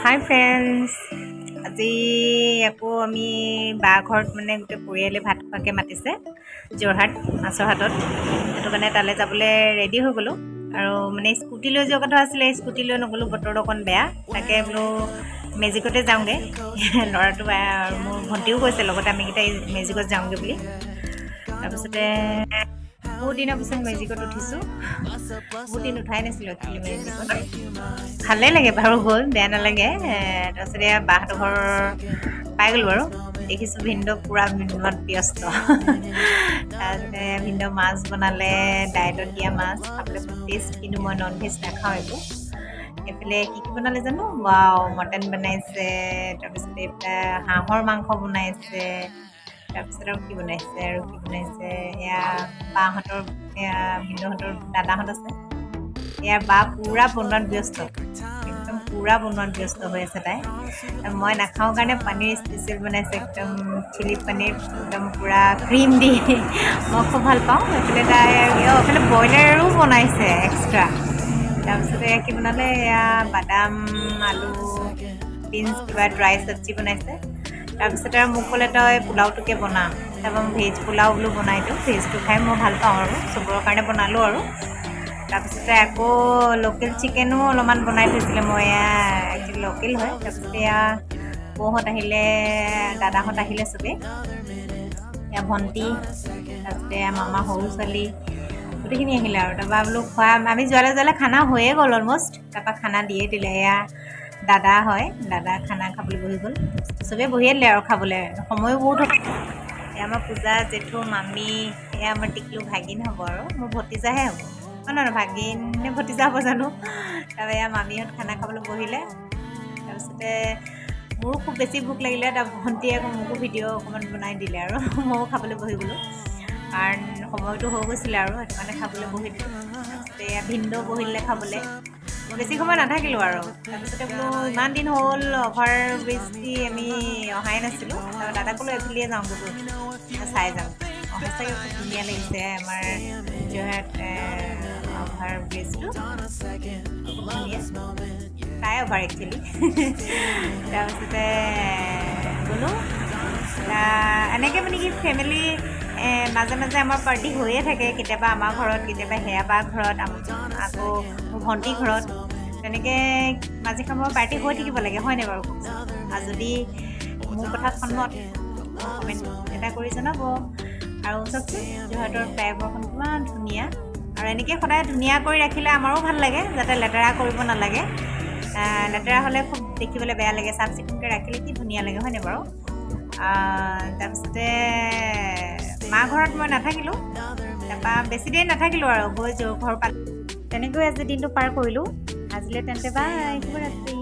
হাই friends, আজি আকৌ আমি বা ঘৰত মানে গোটেই পৰিয়ালে ভাত খোৱাকৈ মাতিছে যোৰহাট মাছৰহাটত। সেইটো কাৰণে তালৈ যাবলৈ ৰেডি হৈ গ'লোঁ। আৰু মানে স্কুটি লৈ যোৱা কথা আছিলে, স্কুটি লৈ নগ'লোঁ, বতৰটো অকণ বেয়া। তাকে বোলো মেজিকতে যাওঁগৈ। ল'ৰাটো আৰু মোৰ ভণ্টিও কৈছে লগতে আমিকেইটাই মেজিকত যাওঁগৈ বুলি। তাৰপিছতে বহুত দিনৰ পিছত মেজিকত উঠিছোঁ। বহুত দিন উঠাই নাছিলোঁ একচুৱেলি মেজিকত। ভালেই লাগে বাৰু, গৈ বেয়া নালাগে। তাৰপিছতে এয়া বাহঁতৰ ঘৰ পাই গ'লোঁ আৰু দেখিছোঁ ভিনদেউ পূৰা ভিনত ব্যস্ত। তাৰপিছতে ভিনদেউ মাছ বনালে, ডাইটত দিয়া মাছ, খাবলৈ খুব টেষ্ট, কিন্তু মই নন ভেজ নাখাওঁ একো। এইফালে কি কি বনালে জানো, মটন বনাইছে, তাৰপিছতে এইফালে হাঁহৰ মাংস বনাইছে, তাৰপিছত আৰু কি বনাইছে এয়া বাহঁতৰ, এয়া ভিনদেউহঁতৰ দাদাহঁত আছে। এয়া বা পূৰা বনোৱাত ব্যস্ত, একদম পূৰা বনোৱাত ব্যস্ত হৈ আছে তাই। মই নাখাওঁ কাৰণে পনীৰ স্পেচিয়েল বনাইছে, একদম চিলি পনীৰ, একদম পূৰা ক্ৰীম দি। মই খুব ভাল পাওঁ। এইফালে তাই এইফালে ব্ৰইলাৰো বনাইছে এক্সট্ৰা। তাৰপিছতে কি বনালে, এয়া বাদাম, আলু, বিনছ, কিবা ড্ৰাই চব্জি বনাইছে। তাৰপিছতে আৰু মোক ক'লে তই পোলাওটোকে বনা। তাৰপৰা ভেজ পোলাও বোলো বনাই দিওঁ, ভেজটো খাই মই ভাল পাওঁ আৰু চবৰে কাৰণে বনালোঁ আৰু। তাৰপিছতে আকৌ লোকেল চিকেনো অলপমান বনাই থৈছিলে, মই এয়া একচুৱেলি লোকেল হয়। তাৰপিছতে এয়া বৌহঁত আহিলে, দাদাহঁত আহিলে চবেই, এয়া ভণ্টি, তাৰপিছতে এয়া মামা সৰু ছোৱালী, গোটেইখিনি আহিলে আৰু। তাৰপৰা বোলো খোৱা, আমি যোৱালৈ খানা হৈয়ে গ'ল অলম'ষ্ট। তাৰপৰা খানা দিয়ে দিলে, এয়া দাদা হয়, দাদা খানা খাবলৈ বহি গ'ল। চবেই বহিয়ে দিলে আৰু খাবলৈ, সময়ো বহুত হ'ল। এয়া আমাৰ পূজা, জেঠু, মামী, এয়া আমাৰ টিকলু ভাগিন হ'ব আৰু মোৰ ভতিজাহে হ'ব। নহয় ভাগিন নে ভতিজা হ'ব জানো। তাৰপৰা এয়া মামীহঁত খানা খাবলৈ বহিলে। তাৰপিছতে মোৰো খুব বেছি ভোক লাগিলে, তাৰ ভণ্টিয়ে আকৌ মোকো ভিডিঅ' অকণমান বনাই দিলে আৰু ময়ো খাবলৈ বহি গ'লোঁ, কাৰণ সময়টো হৈ গৈছিলে আৰু সেইটো কাৰণে খাবলৈ বহি দিলোঁ। তাৰপিছতে এয়া ভিনদেউ বহিলে খাবলৈ, বেছি সময় নাথাকিলোঁ আৰু। তাৰপিছতে বোলো ইমান দিন হ'ল অভাৰ ব্ৰিজ দি আমি অহাই নাছিলোঁ। তাৰপৰা দাদাক ক'লোঁ এইফালেয়ে যাওঁ বোলো, চাই যাওঁ। সঁচাকৈ খুব ধুনীয়া লাগিছে আমাৰ যোৰহাট অভাৰ ব্ৰিজটো, খুব ধুনীয়া, ফ্লাইঅভাৰ একচুৱেলি। তাৰপিছতে গ'লোঁ, এনেকৈ মানে কি ফেমিলি মাজে মাজে আমাৰ পাৰ্টি হৈয়ে থাকে, কেতিয়াবা আমাৰ ঘৰত, কেতিয়াবা সেয়া বা ঘৰত, আকৌ মোৰ ভণ্টিৰ ঘৰত, তেনেকৈ মাজে সময়ে পাৰ্টি হৈ থাকিব লাগে, হয়নে বাৰু? আৰু যদি মোৰ কথাত সন্মত, কমেণ্ট এটা কৰি জনাব। আৰু চাওকচোন যোৰহাটৰ ফ্লাইঅভাৰখন কিমান ধুনীয়া, আৰু এনেকৈ সদায় ধুনীয়া কৰি ৰাখিলে আমাৰো ভাল লাগে, যাতে লেতেৰা কৰিব নালাগে। লেতেৰা হ'লে খুব দেখিবলৈ বেয়া লাগে, চাফ চিকুণকৈ ৰাখিলে কি ধুনীয়া লাগে, হয়নে বাৰু? তাৰপিছতে মা ঘৰত মই নাথাকিলোঁ, তাৰপৰা বেছি দেৰি নাথাকিলোঁ আৰু গৈ ঘৰ পালোঁ। তেনেকৈ আজি দিনটো পাৰ কৰিলোঁ। আজিলৈ তেন্তে বাই, শুভৰাত্ৰি।